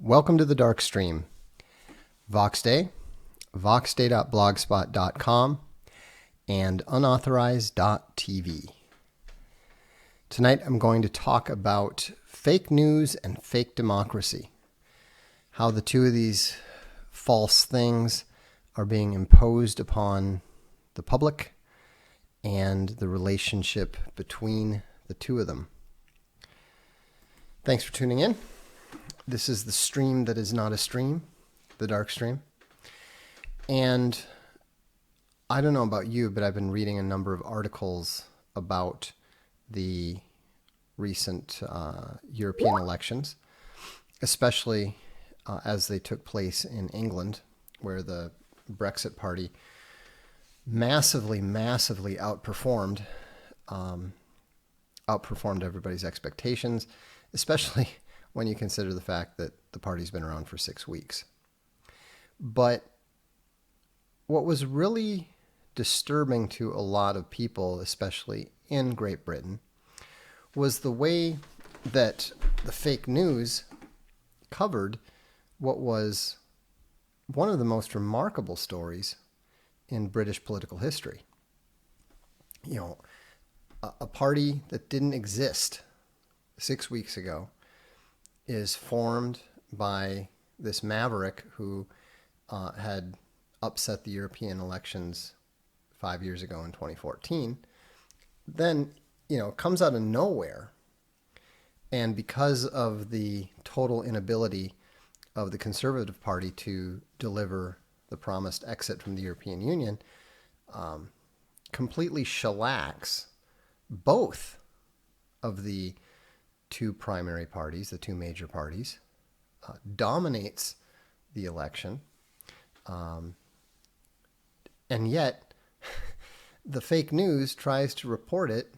Welcome to the Darkstream. Voxday, voxday.blogspot.com, and unauthorized.tv. Tonight I'm going to talk about fake news and fake democracy, how the two of these false things are being imposed upon the public, and the relationship between the two of them. Thanks for tuning in. This is the stream that is not a stream, the Darkstream. And I don't know about you, but I've been reading a number of articles about the recent European elections, especially as they took place in England, where the Brexit Party massively outperformed everybody's expectations, especially when you consider the fact that the party's been around for 6 weeks. But what was really disturbing to a lot of people, especially in Great Britain, was the way that the fake news covered what was one of the most remarkable stories in British political history. You know, a party that didn't exist 6 weeks ago is formed by this maverick who had upset the European elections 5 years ago in 2014. Then, comes out of nowhere. And because of the total inability of the Conservative Party to deliver the promised exit from the European Union, completely shellacks both of the two primary parties, the two major parties, dominates the election. And yet, the fake news tries to report it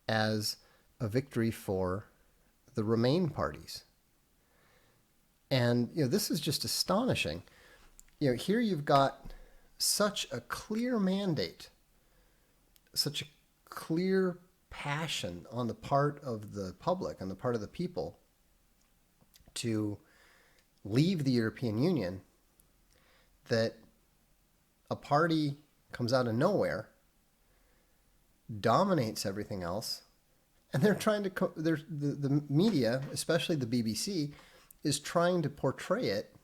as a victory for the Remain parties. And, this is just astonishing. Here you've got such a clear mandate, such a clear passion on the part of the public, on the part of the people, to leave the European Union, that a party comes out of nowhere, dominates everything else, and they're trying to, the media, especially the BBC, is trying to portray it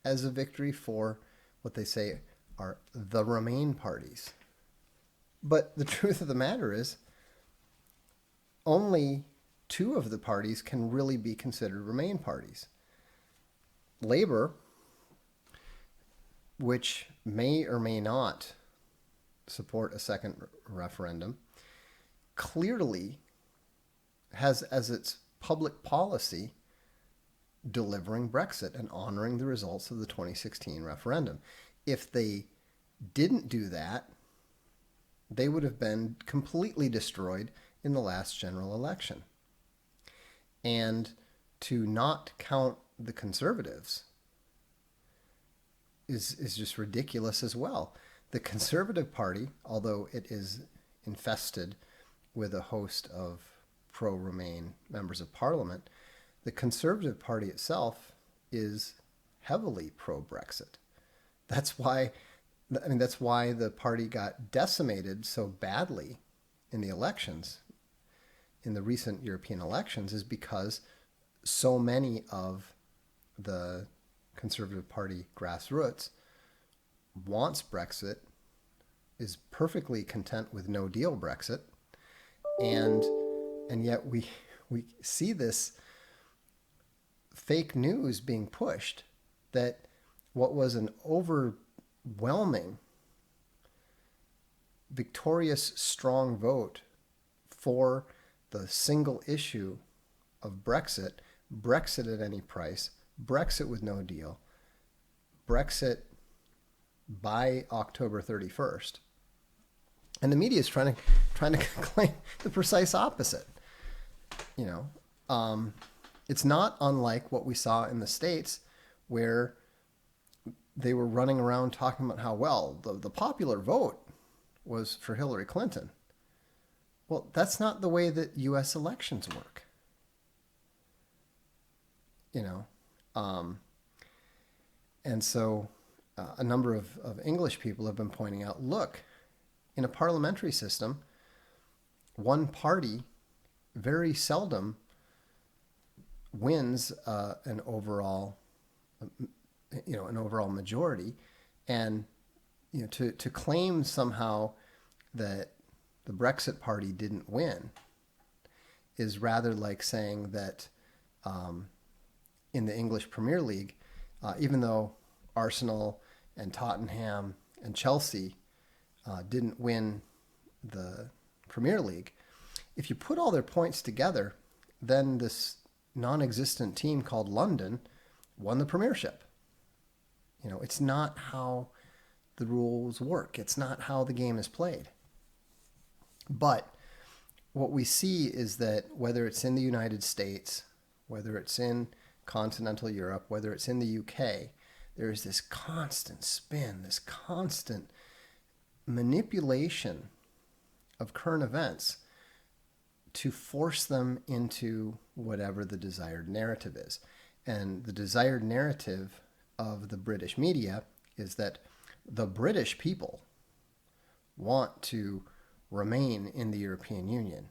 as a victory for what they say are the Remain parties. But the truth of the matter is, only two of the parties can really be considered Remain parties. Labour, which may or may not support a second referendum, clearly has as its public policy delivering Brexit and honoring the results of the 2016 referendum. If they didn't do that, they would have been completely destroyed in the last general election. And to not count the Conservatives is just ridiculous as well. The Conservative Party, although it is infested with a host of pro-Remain members of Parliament, the Conservative Party itself is heavily pro-Brexit. That's why the party got decimated so badly in the elections, in the recent European elections, is because so many of the Conservative Party grassroots wants Brexit, is perfectly content with no deal Brexit, and yet we see this fake news being pushed that what was an overwhelming, victorious, strong vote for the single issue of Brexit at any price, Brexit with no deal, Brexit by October 31st. And the media is trying to claim the precise opposite. It's not unlike what we saw in the States, where they were running around talking about how, well, the popular vote was for Hillary Clinton. Well, that's not the way that U.S. elections work. And so a number of English people have been pointing out, look, in a parliamentary system, one party very seldom wins an overall majority, and to claim somehow that the Brexit party didn't win is rather like saying that in the English Premier League, even though Arsenal and Tottenham and Chelsea didn't win the Premier League, if you put all their points together, then this non-existent team called London won the Premiership. It's not how the rules work. It's not how the game is played. But what we see is that whether it's in the United States, whether it's in continental Europe, whether it's in the UK, there is this constant spin, this constant manipulation of current events to force them into whatever the desired narrative is. And the desired narrative of the British media is that the British people want to remain in the European Union.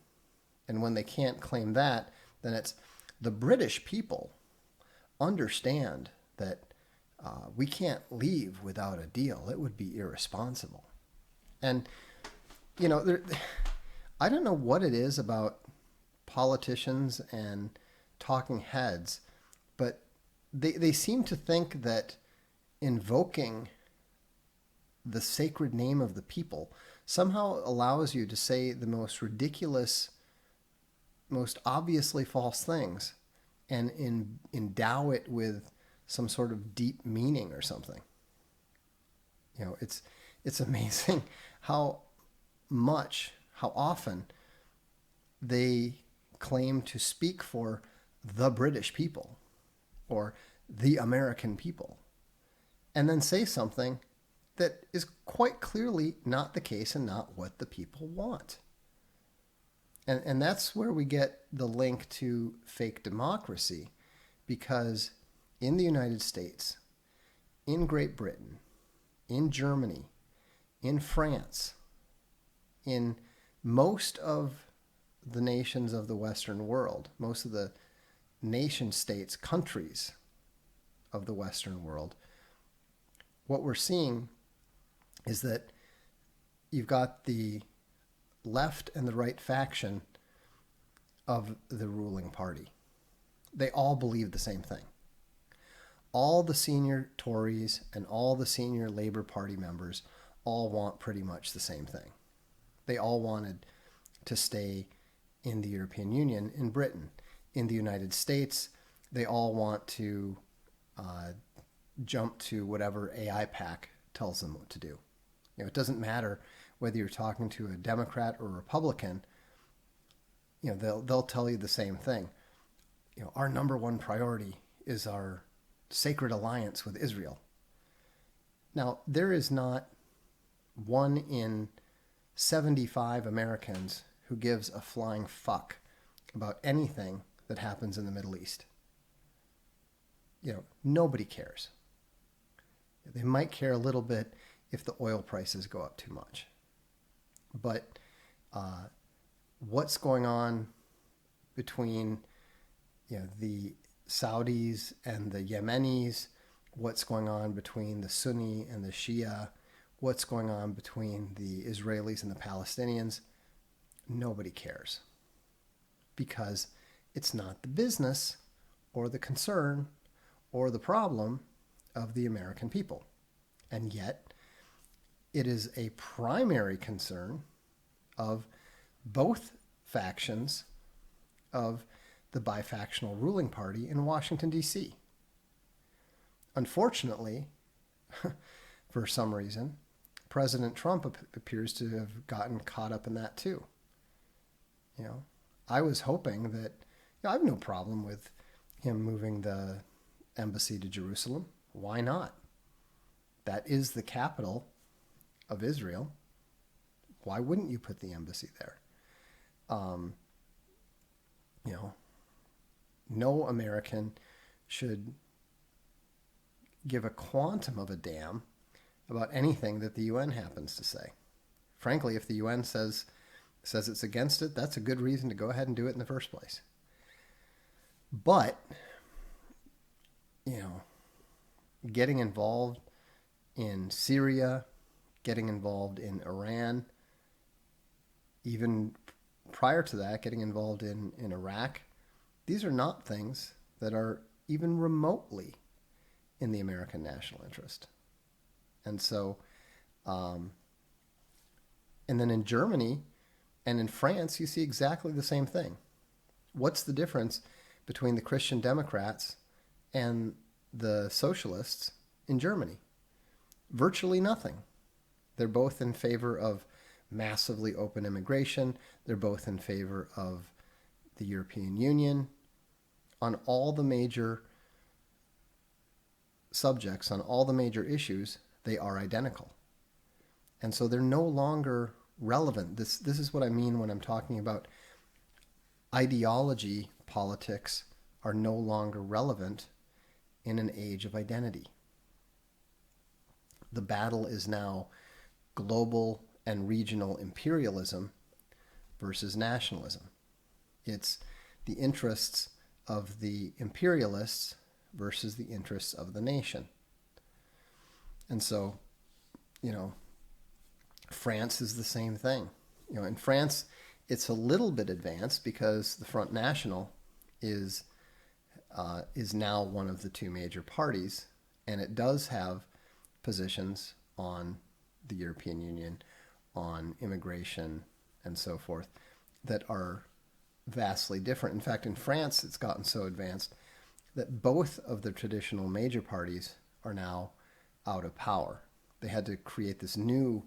And when they can't claim that, then it's the British people understand that we can't leave without a deal. It would be irresponsible. And, I don't know what it is about politicians and talking heads, but they seem to think that invoking the sacred name of the people somehow allows you to say the most ridiculous, most obviously false things and endow it with some sort of deep meaning or something. It's amazing how often they claim to speak for the British people or the American people, and then say something that is quite clearly not the case and not what the people want. And that's where we get the link to fake democracy, because in the United States, in Great Britain, in Germany, in France, in most of the nations of the Western world, most of the nation states, countries of the Western world, what we're seeing is that you've got the left and the right faction of the ruling party. They all believe the same thing. All the senior Tories and all the senior Labour Party members all want pretty much the same thing. They all wanted to stay in the European Union, in Britain. In the United States, they all want to jump to whatever AI pack tells them what to do. It doesn't matter whether you're talking to a Democrat or a Republican. They'll tell you the same thing. Our number one priority is our sacred alliance with Israel. Now, there is not one in 75 Americans who gives a flying fuck about anything that happens in the Middle East. Nobody cares. They might care a little bit if the oil prices go up too much. But what's going on between the Saudis and the Yemenis, what's going on between the Sunni and the Shia, what's going on between the Israelis and the Palestinians, nobody cares. Because it's not the business or the concern or the problem of the American people. And yet, it is a primary concern of both factions of the bifactional ruling party in Washington, D.C. Unfortunately, for some reason, President Trump appears to have gotten caught up in that too. I was hoping that, I have no problem with him moving the embassy to Jerusalem. Why not? That is the capital of Israel. Why wouldn't you put the embassy there? No American should give a quantum of a damn about anything that the UN happens to say. Frankly, if the UN says it's against it, that's a good reason to go ahead and do it in the first place. But, getting involved in Syria, getting involved in Iran, even prior to that, getting involved in Iraq, these are not things that are even remotely in the American national interest. And so, and then in Germany and in France, you see exactly the same thing. What's the difference between the Christian Democrats and the socialists in Germany? Virtually nothing. They're both in favor of massively open immigration. They're both in favor of the European Union. On all the major subjects, on all the major issues, they are identical. And so they're no longer relevant. This is what I mean when I'm talking about ideology politics are no longer relevant in an age of identity. The battle is now global and regional imperialism versus nationalism. It's the interests of the imperialists versus the interests of the nation. And so, France is the same thing. In France, it's a little bit advanced because the Front National is now one of the two major parties, and it does have positions on the European Union, on immigration, and so forth, that are vastly different. In fact, in France, it's gotten so advanced that both of the traditional major parties are now out of power. They had to create this new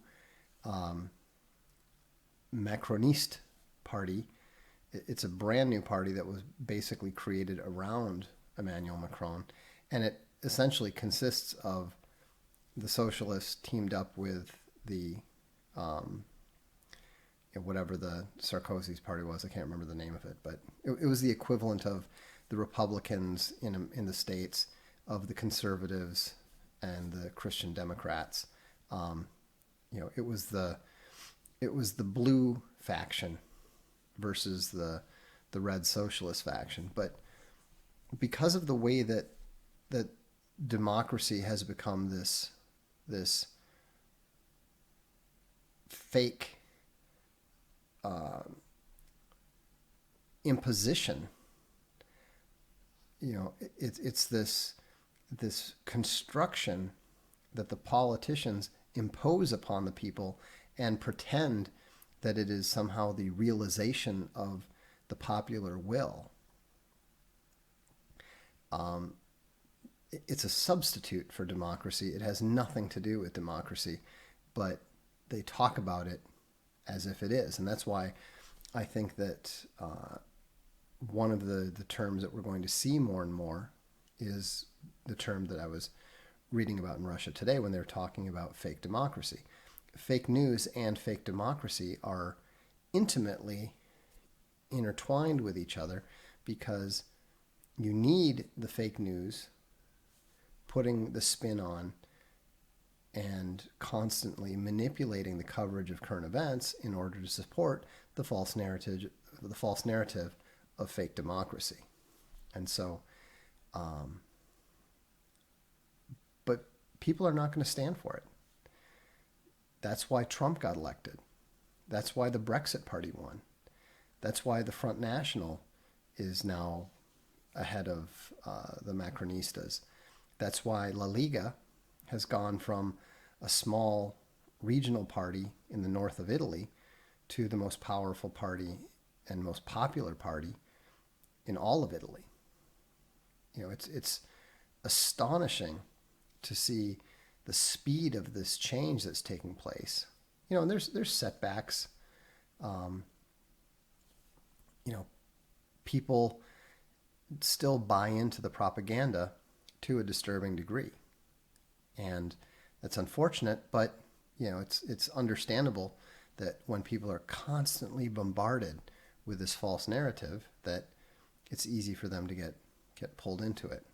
Macroniste party. It's a brand new party that was basically created around Emmanuel Macron, and it essentially consists of the socialists teamed up with the whatever the Sarkozy's party was. I can't remember the name of it, but it was the equivalent of the Republicans in the States, of the conservatives and the Christian Democrats. It was the blue faction versus the red socialist faction. But because of the way that democracy has become this fake imposition, it's this construction that the politicians impose upon the people and pretend that it is somehow the realization of the popular will. It's a substitute for democracy. It has nothing to do with democracy, but they talk about it as if it is. And that's why I think that one of the terms that we're going to see more and more is the term that I was reading about in Russia today when they're talking about fake democracy. Fake news and fake democracy are intimately intertwined with each other, because you need the fake news putting the spin on and constantly manipulating the coverage of current events in order to support the false narrative of fake democracy. And so, but people are not going to stand for it. That's why Trump got elected. That's why the Brexit Party won. That's why the Front National is now ahead of the Macronistas. That's why La Liga has gone from a small regional party in the north of Italy to the most powerful party and most popular party in all of Italy. It's astonishing to see the speed of this change that's taking place. And there's setbacks. People still buy into the propaganda to a disturbing degree, and that's unfortunate. But it's understandable that when people are constantly bombarded with this false narrative, that it's easy for them to get pulled into it.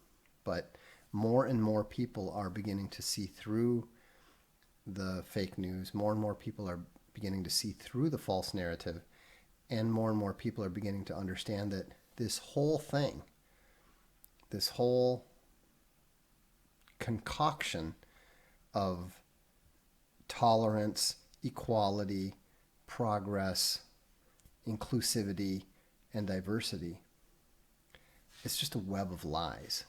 But more and more people are beginning to see through the fake news. More and more people are beginning to see through the false narrative. And more people are beginning to understand that this whole thing, this whole concoction of tolerance, equality, progress, inclusivity, and diversity, it's just a web of lies.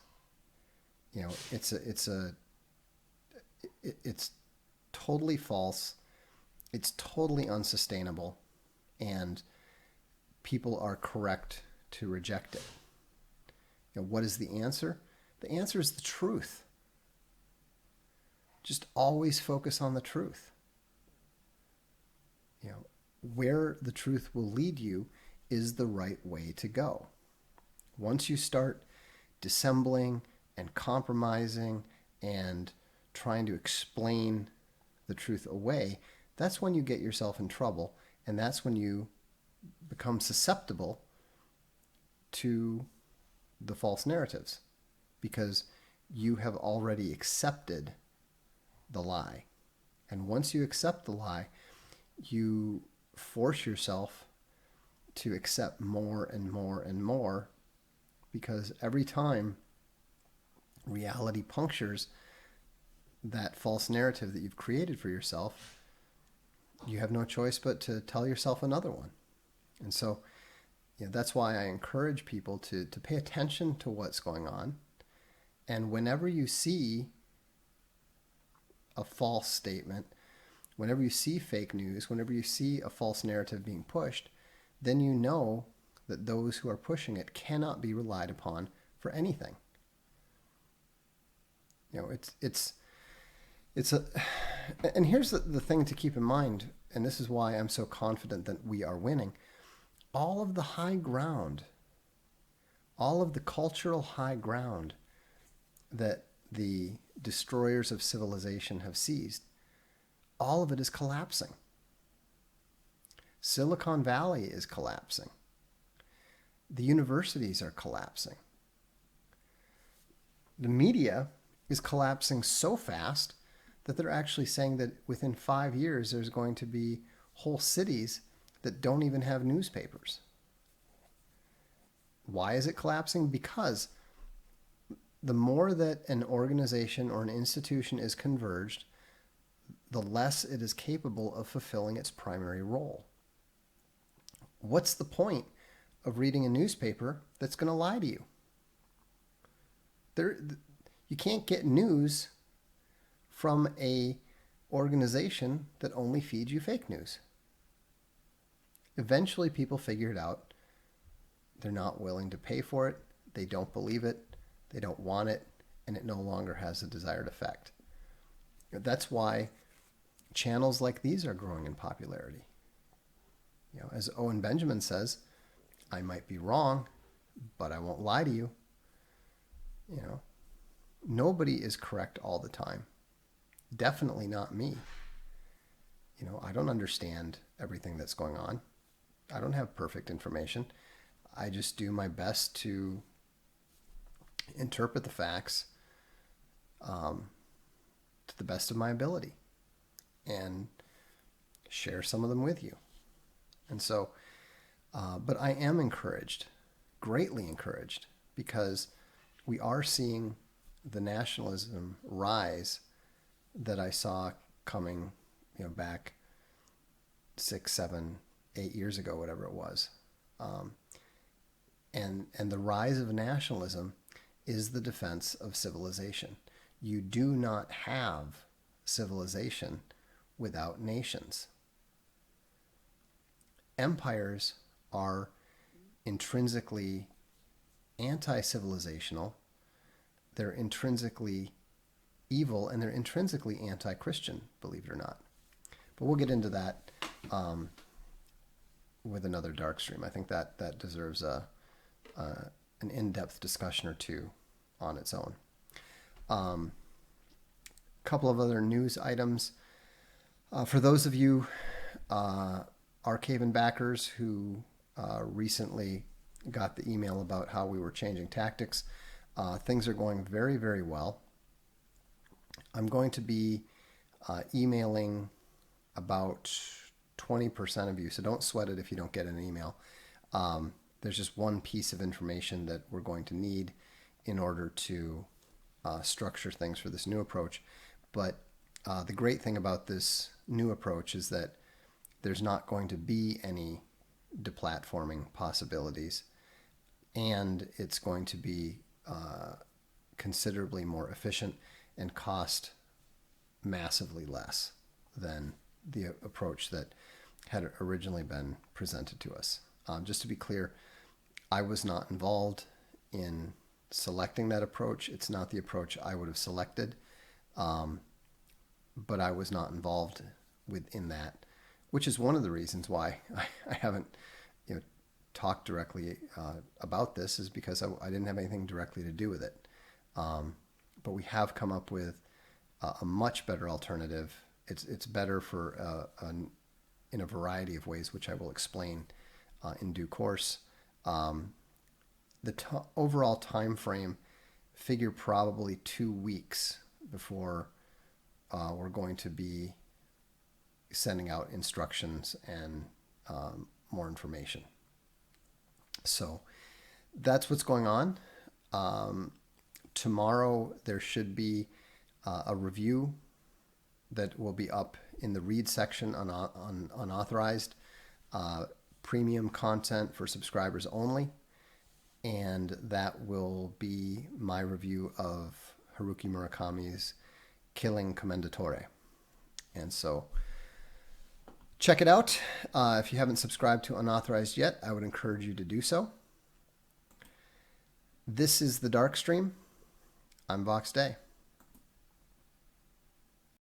You know, it's totally false. It's totally unsustainable, and people are correct to reject it. You know, what is the answer? The answer is the truth. Just always focus on the truth. You know, where the truth will lead you is the right way to go. Once you start dissembling and compromising and trying to explain the truth away, that's when you get yourself in trouble, and that's when you become susceptible to the false narratives, because you have already accepted the lie. And once you accept the lie, you force yourself to accept more and more and more, because every time reality punctures that false narrative that you've created for yourself, you have no choice but to tell yourself another one. And so, you know, that's why I encourage people to pay attention to what's going on. And whenever you see a false statement, whenever you see fake news, whenever you see a false narrative being pushed, then you know that those who are pushing it cannot be relied upon for anything. You know, and here's the thing to keep in mind, and this is why I'm so confident that we are winning. All of the high ground, all of the cultural high ground that the destroyers of civilization have seized, all of it is collapsing. Silicon Valley is collapsing. The universities are collapsing. The media is collapsing so fast that they're actually saying that within 5 years there's going to be whole cities that don't even have newspapers. Why is it collapsing? Because the more that an organization or an institution is converged, the less it is capable of fulfilling its primary role. What's the point of reading a newspaper that's going to lie to you? You can't get news from a organization that only feeds you fake news. Eventually people figure it out. They're not willing to pay for it. They don't believe it. They don't want it. And it no longer has the desired effect. That's why channels like these are growing in popularity. You know, as Owen Benjamin says, I might be wrong, but I won't lie to you. You know, nobody is correct all the time. Definitely not me. You know, I don't understand everything that's going on. I don't have perfect information. I just do my best to interpret the facts to the best of my ability and share some of them with you. And so, but I am encouraged, greatly encouraged, because we are seeing the nationalism rise that I saw coming, you know, back 6, 7, 8 years ago, whatever it was. And the rise of nationalism is the defense of civilization. You do not have civilization without nations. Empires are intrinsically anti-civilizational, they're intrinsically evil, and they're intrinsically anti-Christian, believe it or not. But we'll get into that with another Darkstream. I think that deserves an in-depth discussion or two on its own. Couple of other news items. For those of you Archaven backers who recently got the email about how we were changing tactics, Things are going very, very well. I'm going to be emailing about 20% of you, so don't sweat it if you don't get an email. There's just one piece of information that we're going to need in order to structure things for this new approach. But the great thing about this new approach is that there's not going to be any deplatforming possibilities, and it's going to be considerably more efficient and cost massively less than the approach that had originally been presented to us. Just to be clear, I was not involved in selecting that approach. It's not the approach I would have selected, but I was not involved within that, which is one of the reasons why I haven't talked directly about this, is because I didn't have anything directly to do with it. But we have come up with a much better alternative. It's better for in a variety of ways, which I will explain in due course. The overall time frame figure probably 2 weeks before we're going to be sending out instructions and more information. So that's what's going on. Tomorrow there should be a review that will be up in the read section on unauthorized, premium content for subscribers only, and that will be my review of Haruki Murakami's Killing Commendatore. And so check it out. If you haven't subscribed to Unauthorized yet, I would encourage you to do so. This is the Darkstream. I'm Vox Day.